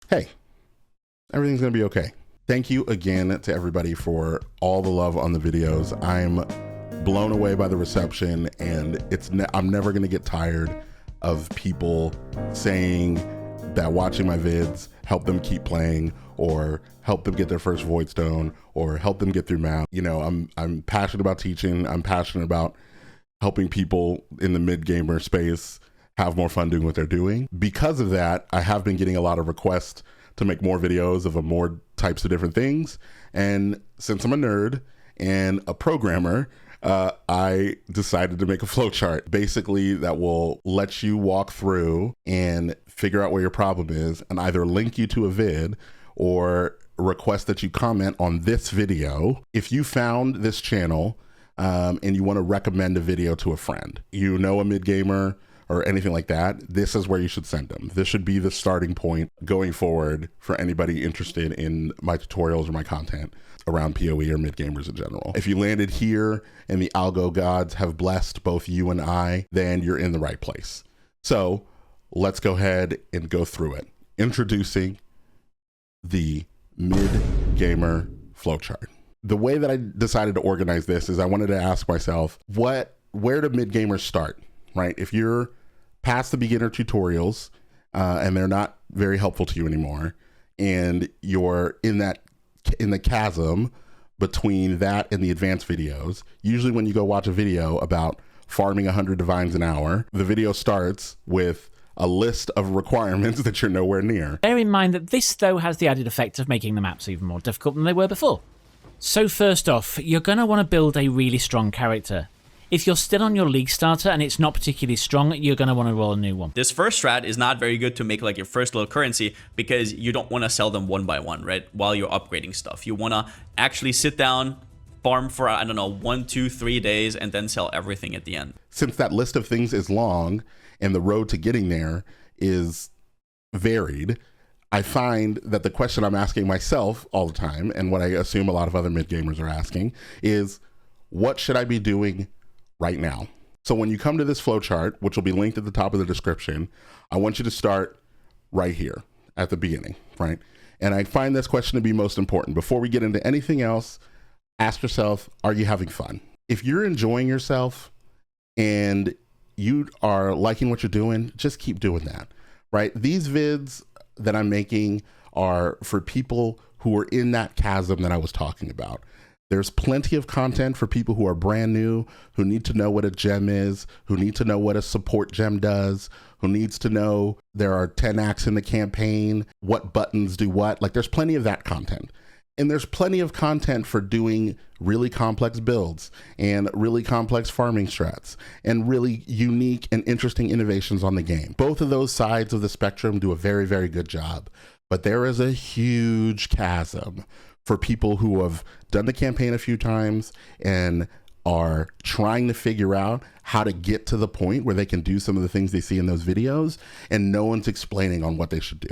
hey, everything's gonna be okay. Thank you again to everybody for all the love on the videos. I'm blown away by the reception, and I'm never gonna get tired of people saying that watching my vids help them keep playing, or help them get their first Void Stone, or help them get through map. You know, I'm passionate about teaching. I'm passionate about helping people in the mid-gamer space have more fun doing what they're doing. Because of that, I have been getting a lot of requests to make more videos of more types of different things. And since I'm a nerd and a programmer, I decided to make a flowchart, basically, that will let you walk through and figure out where your problem is, and either link you to a vid or request that you comment on this video. If you found this channel and you want to recommend a video to a friend, you know, a mid-gamer or anything like that, this is where you should send them. This should be the starting point going forward for anybody interested in my tutorials or my content around POE or mid-gamers in general. If you landed here and the algo gods have blessed both you and I, then you're in the right place. So let's go ahead and go through it. Introducing the mid-gamer flowchart. The way that I decided to organize this is I wanted to ask myself, where do mid-gamers start, right? If you're past the beginner tutorials and they're not very helpful to you anymore, and you're in the chasm between that and the advanced videos, usually when you go watch a video about farming 100 divines an hour, the video starts with a list of requirements that you're nowhere near. Bear in mind that this, though, has the added effect of making the maps even more difficult than they were before. So first off, you're going to want to build a really strong character. If you're still on your league starter and it's not particularly strong, you're going to want to roll a new one. This first strat is not very good to make like your first little currency, because you don't want to sell them one by one, right? While you're upgrading stuff. You want to actually sit down, farm for, I don't know, 1, 2, 3 days, and then sell everything at the end. Since that list of things is long and the road to getting there is varied, I find that the question I'm asking myself all the time, and what I assume a lot of other mid-gamers are asking, is what should I be doing right now? So when you come to this flowchart, which will be linked at the top of the description, I want you to start right here at the beginning, right? And I find this question to be most important. Before we get into anything else, ask yourself, are you having fun? If you're enjoying yourself and you are liking what you're doing, just keep doing that, right? These vids that I'm making are for people who are in that chasm that I was talking about. There's plenty of content for people who are brand new, who need to know what a gem is, who need to know what a support gem does, who needs to know there are 10 acts in the campaign, what buttons do what. Like, there's plenty of that content. And there's plenty of content for doing really complex builds and really complex farming strats and really unique and interesting innovations on the game. Both of those sides of the spectrum do a very, very good job. But there is a huge chasm for people who have done the campaign a few times and are trying to figure out how to get to the point where they can do some of the things they see in those videos, and no one's explaining on what they should do.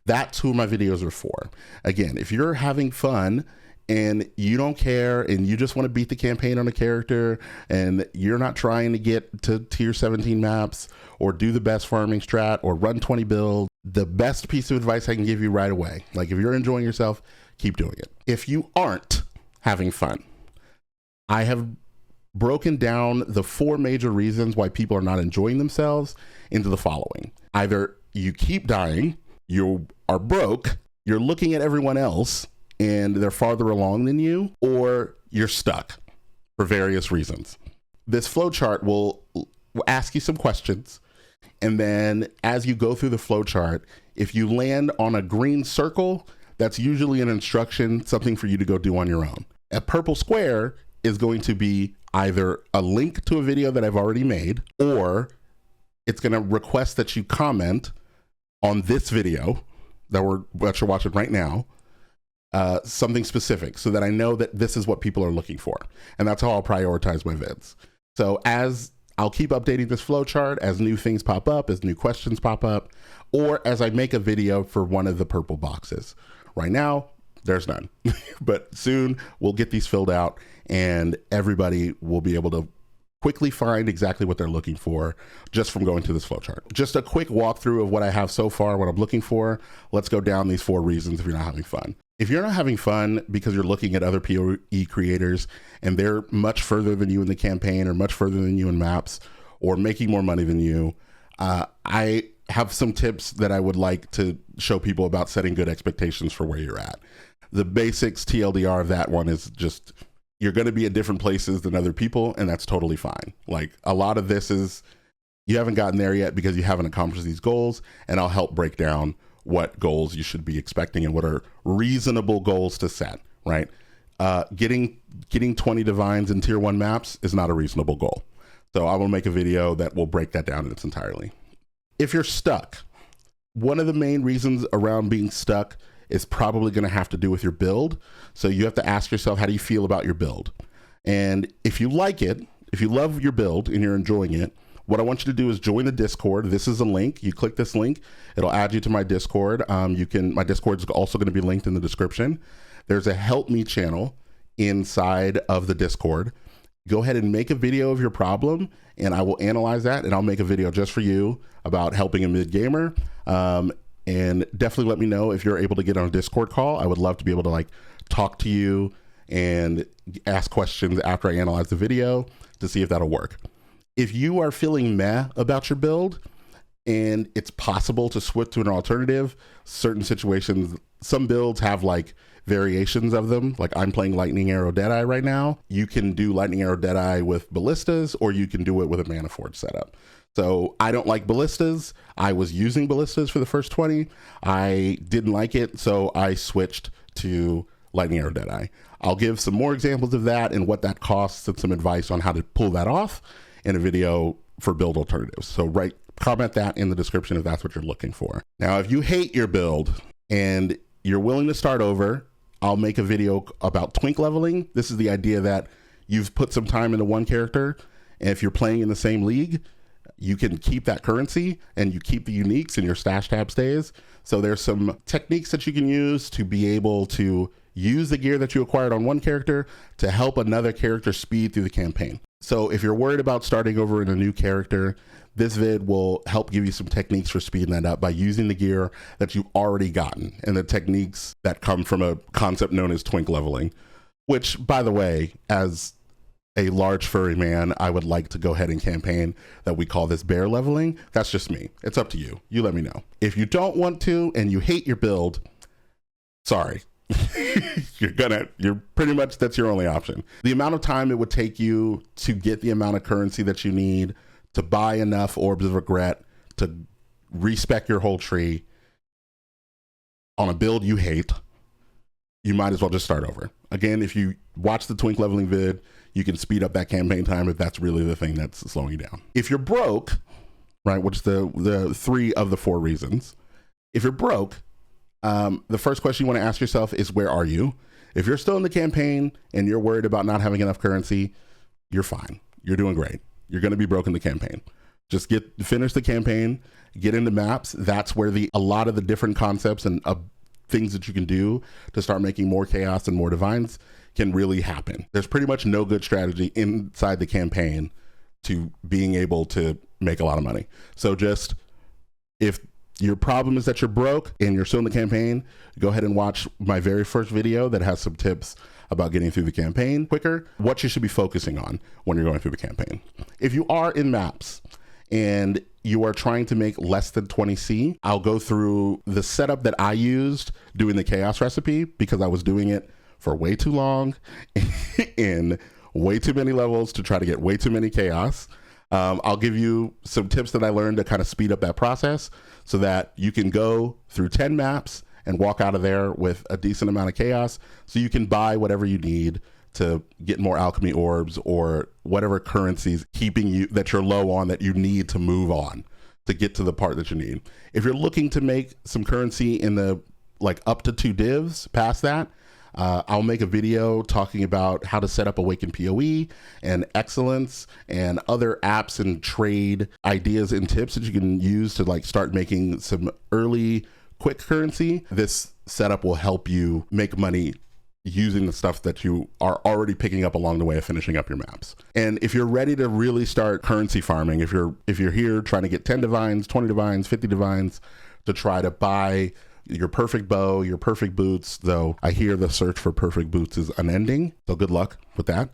That's who my videos are for. Again, if you're having fun and you don't care and you just want to beat the campaign on a character and you're not trying to get to tier 17 maps or do the best farming strat or run 20 builds, the best piece of advice I can give you right away, like, if you're enjoying yourself, keep doing it. If you aren't having fun, I have broken down the 4 major reasons why people are not enjoying themselves into the following. Either you keep dying, you are broke, you're looking at everyone else and they're farther along than you, or you're stuck for various reasons. This flowchart will ask you some questions, and then as you go through the flowchart, if you land on a green circle, that's usually an instruction, something for you to go do on your own. A purple square is going to be either a link to a video that I've already made, or it's going to request that you comment on this video that you're watching right now, something specific, so that I know that this is what people are looking for. And that's how I'll prioritize my vids. So as I'll keep updating this flowchart as new things pop up, as new questions pop up, or as I make a video for one of the purple boxes. Right now, there's none, but soon we'll get these filled out and everybody will be able to quickly find exactly what they're looking for just from going to this flowchart. Just a quick walkthrough of what I have so far, what I'm looking for. Let's go down these 4 reasons if you're not having fun. If you're not having fun because you're looking at other PoE creators and they're much further than you in the campaign or much further than you in maps or making more money than you, I have some tips that I would like to show people about setting good expectations for where you're at. The basics TLDR of that one is just, you're going to be at different places than other people, and that's totally fine. Like, a lot of this is you haven't gotten there yet because you haven't accomplished these goals, and I'll help break down what goals you should be expecting and what are reasonable goals to set, right? Getting 20 divines in tier 1 maps is not a reasonable goal. So I will make a video that will break that down in its entirety. If you're stuck, one of the main reasons around being stuck is probably going to have to do with your build. So you have to ask yourself, how do you feel about your build? And if you like it, if you love your build and you're enjoying it, what I want you to do is join the Discord. This is a link. You click this link, it'll add you to my Discord. My Discord is also going to be linked in the description. There's a help me channel inside of the Discord. Go ahead and make a video of your problem, and I will analyze that, and I'll make a video just for you about helping a mid gamer. And definitely let me know if you're able to get on a Discord call. I would love to be able to like talk to you and ask questions after I analyze the video to see if that'll work. If you are feeling meh about your build and it's possible to switch to an alternative, certain situations, some builds have like variations of them. Like I'm playing Lightning Arrow Deadeye right now. You can do Lightning Arrow Deadeye with ballistas, or you can do it with a Mana Forge setup. So I don't like ballistas. I was using ballistas for the first 20. I didn't like it, so I switched to Lightning Arrow Deadeye. I'll give some more examples of that and what that costs and some advice on how to pull that off in a video for build alternatives. So comment that in the description if that's what you're looking for. Now, if you hate your build and you're willing to start over, I'll make a video about twink leveling. This is the idea that you've put some time into one character, and if you're playing in the same league, you can keep that currency and you keep the uniques and your stash tab stays. So there's some techniques that you can use to be able to use the gear that you acquired on one character to help another character speed through the campaign. So if you're worried about starting over in a new character, this vid will help give you some techniques for speeding that up by using the gear that you've already gotten and the techniques that come from a concept known as twink leveling, which, by the way, as a large furry man, I would like to go ahead and campaign that we call this bear leveling. That's just me. It's up to you. You let me know. If you don't want to and you hate your build, sorry. You're pretty much, that's your only option. The amount of time it would take you to get the amount of currency that you need to buy enough orbs of regret to respec your whole tree on a build you hate, you might as well just start over. Again, if you watch the twink leveling vid, you can speed up that campaign time if that's really the thing that's slowing you down. If you're broke, right, which is the 3 of the 4 reasons, if you're broke, the first question you want to ask yourself is, where are you? If you're still in the campaign and you're worried about not having enough currency, you're fine. You're doing great. You're going to be broke in the campaign. Just finish the campaign, get into maps. That's where a lot of the different concepts and things that you can do to start making more chaos and more divines can really happen. There's pretty much no good strategy inside the campaign to being able to make a lot of money. So just, if your problem is that you're broke and you're still in the campaign, go ahead and watch my very first video that has some tips about getting through the campaign quicker, what you should be focusing on when you're going through the campaign. If you are in maps and you are trying to make less than 20C, I'll go through the setup that I used doing the chaos recipe, because I was doing it for way too long in way too many levels to try to get way too many chaos. I'll give you some tips that I learned to kind of speed up that process so that you can go through 10 maps and walk out of there with a decent amount of chaos, so you can buy whatever you need to get more alchemy orbs or whatever currencies keeping you, that you're low on, that you need to move on to get to the part that you need. If you're looking to make some currency in the up to 2 divs past that, I'll make a video talking about how to set up Awaken POE and Excellence and other apps and trade ideas and tips that you can use to start making some early quick currency. This setup will help you make money using the stuff that you are already picking up along the way of finishing up your maps. And if you're ready to really start currency farming, if you're here trying to get 10 divines, 20 divines, 50 divines to try to buy your perfect bow, your perfect boots, though I hear the search for perfect boots is unending, so good luck with that.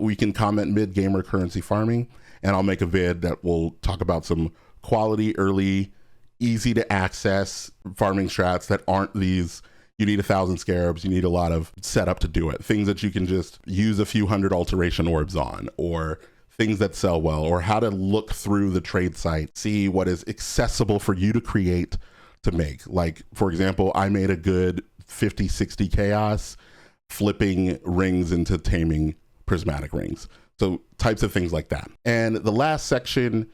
We can comment mid-gamer currency farming, and I'll make a vid that will talk about some quality, early, easy to access farming strats that aren't these, you need 1,000 scarabs, you need a lot of setup to do it. Things that you can just use a few hundred alteration orbs on, or things that sell well, or how to look through the trade site, see what is accessible for you to create to make. Like, for example, I made a good 50, 60 chaos flipping rings into taming prismatic rings. So types of things like that. And the last section,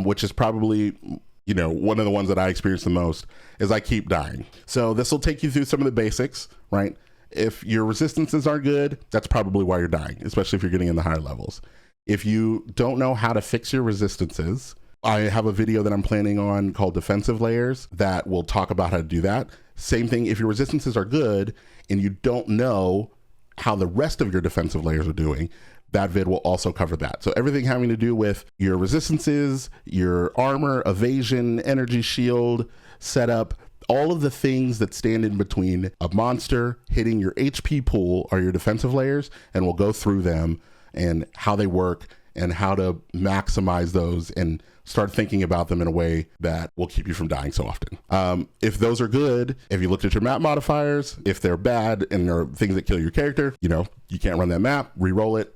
which is probably, you know, one of the ones that I experience the most, is I keep dying. So this will take you through some of the basics, right? If your resistances are good, that's probably why you're dying, especially if you're getting in the higher levels. If you don't know how to fix your resistances, I have a video that I'm planning on called Defensive Layers that will talk about how to do that. Same thing, if your resistances are good and you don't know how the rest of your defensive layers are doing, that vid will also cover that. So everything having to do with your resistances, your armor, evasion, energy shield, setup, all of the things that stand in between a monster hitting your HP pool are your defensive layers, and we'll go through them and how they work and how to maximize those and start thinking about them in a way that will keep you from dying so often. If those are good, if you looked at your map modifiers, if they're bad and there are things that kill your character, you know, you can't run that map, re-roll it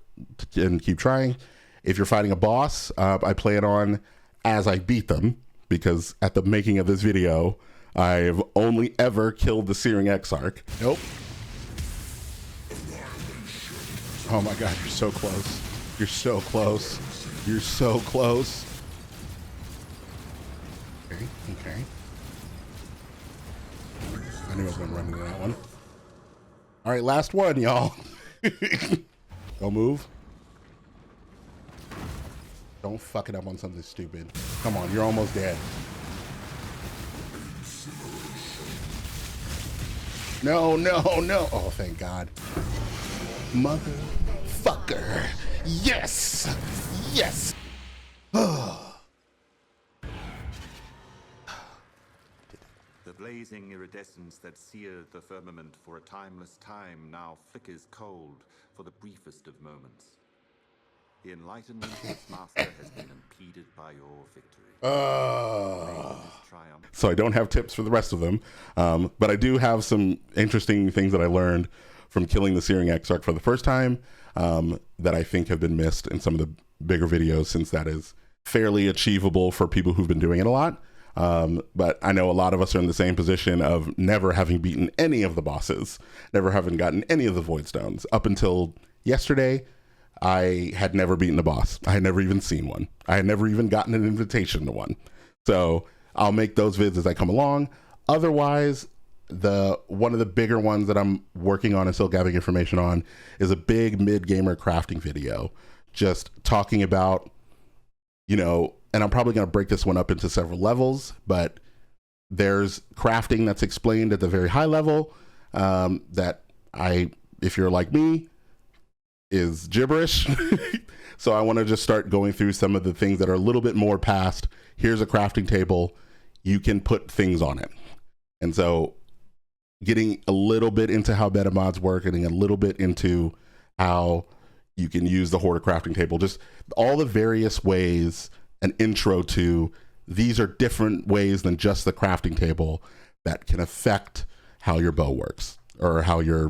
and keep trying. If you're fighting a boss, I play it on as I beat them, because at the making of this video, I've only ever killed the Searing Exarch. Nope. Oh my God, you're so close. You're so close. You're so close. Okay. I knew I was gonna run into that one. All right, last one, y'all. Don't move. Don't fuck it up on something stupid. Come on, you're almost dead. No. Oh, thank God. Motherfucker. Yes. The blazing iridescence that seared the firmament for a timeless time now flickers cold for the briefest of moments. The enlightenment of its master has been impeded by your victory. So I don't have tips for the rest of them, but I do have some interesting things that I learned from killing the Searing Exarch for the first time that I think have been missed in some of the bigger videos, since that is fairly achievable for people who've been doing it a lot. But I know a lot of us are in the same position of never having beaten any of the bosses, never having gotten any of the Void Stones. Up until yesterday, I had never beaten a boss. I had never even seen one. I had never even gotten an invitation to one. So I'll make those vids as I come along. Otherwise, one of the bigger ones that I'm working on and still gathering information on is a big mid-gamer crafting video, just talking about, you know, and I'm probably going to break this one up into several levels, but there's crafting that's explained at the very high level that if you're like me, is gibberish. So I want to just start going through some of the things that are a little bit more past, here's a crafting table, you can put things on it. And so getting a little bit into how meta mods work, getting a little bit into how you can use the Hoarder crafting table, just all the various ways, an intro to these are different ways than just the crafting table that can affect how your bow works or how your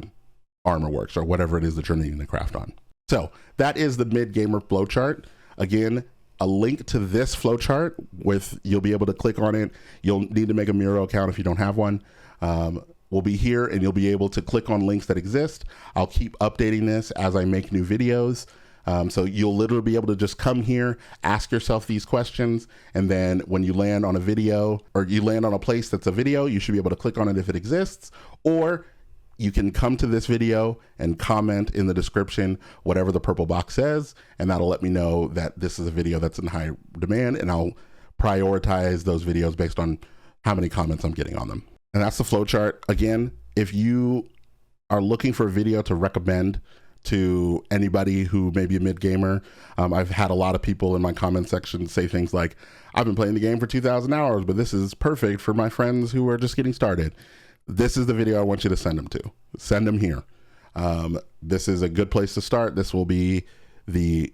armor works or whatever it is that you're needing to craft on. So that is the mid-gamer flowchart. Again, a link to this flowchart you'll be able to click on it. You'll need to make a Miro account if you don't have one. Will be here, and you'll be able to click on links that exist. I'll keep updating this as I make new videos. So you'll literally be able to just come here, ask yourself these questions, and then when you land on a video or you land on a place that's a video, you should be able to click on it if it exists, or you can come to this video and comment in the description whatever the purple box says, and that'll let me know that this is a video that's in high demand, and I'll prioritize those videos based on how many comments I'm getting on them. And that's the flowchart. Again, if you are looking for a video to recommend to anybody who may be a mid gamer, I've had a lot of people in my comment section say things like, I've been playing the game for 2,000 hours, but this is perfect for my friends who are just getting started. This is the video I want you to send them to. Send them here. This is a good place to start. This will be the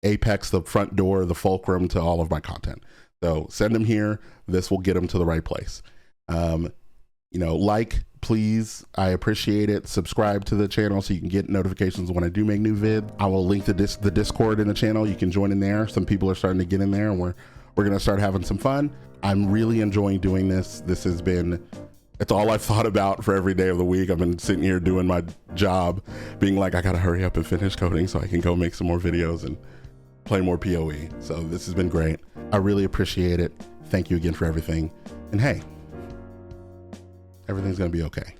apex, the front door, the fulcrum to all of my content. So send them here. This will get them to the right place. Like, please, I appreciate it. Subscribe to the channel so you can get notifications when I do make new vid. I will link the Discord in the channel. You can join in there. Some people are starting to get in there, and we're going to start having some fun. I'm really enjoying doing this. It's all I've thought about for every day of the week. I've been sitting here doing my job, being like, I got to hurry up and finish coding so I can go make some more videos and play more POE. So this has been great. I really appreciate it. Thank you again for everything. And hey, everything's going to be okay.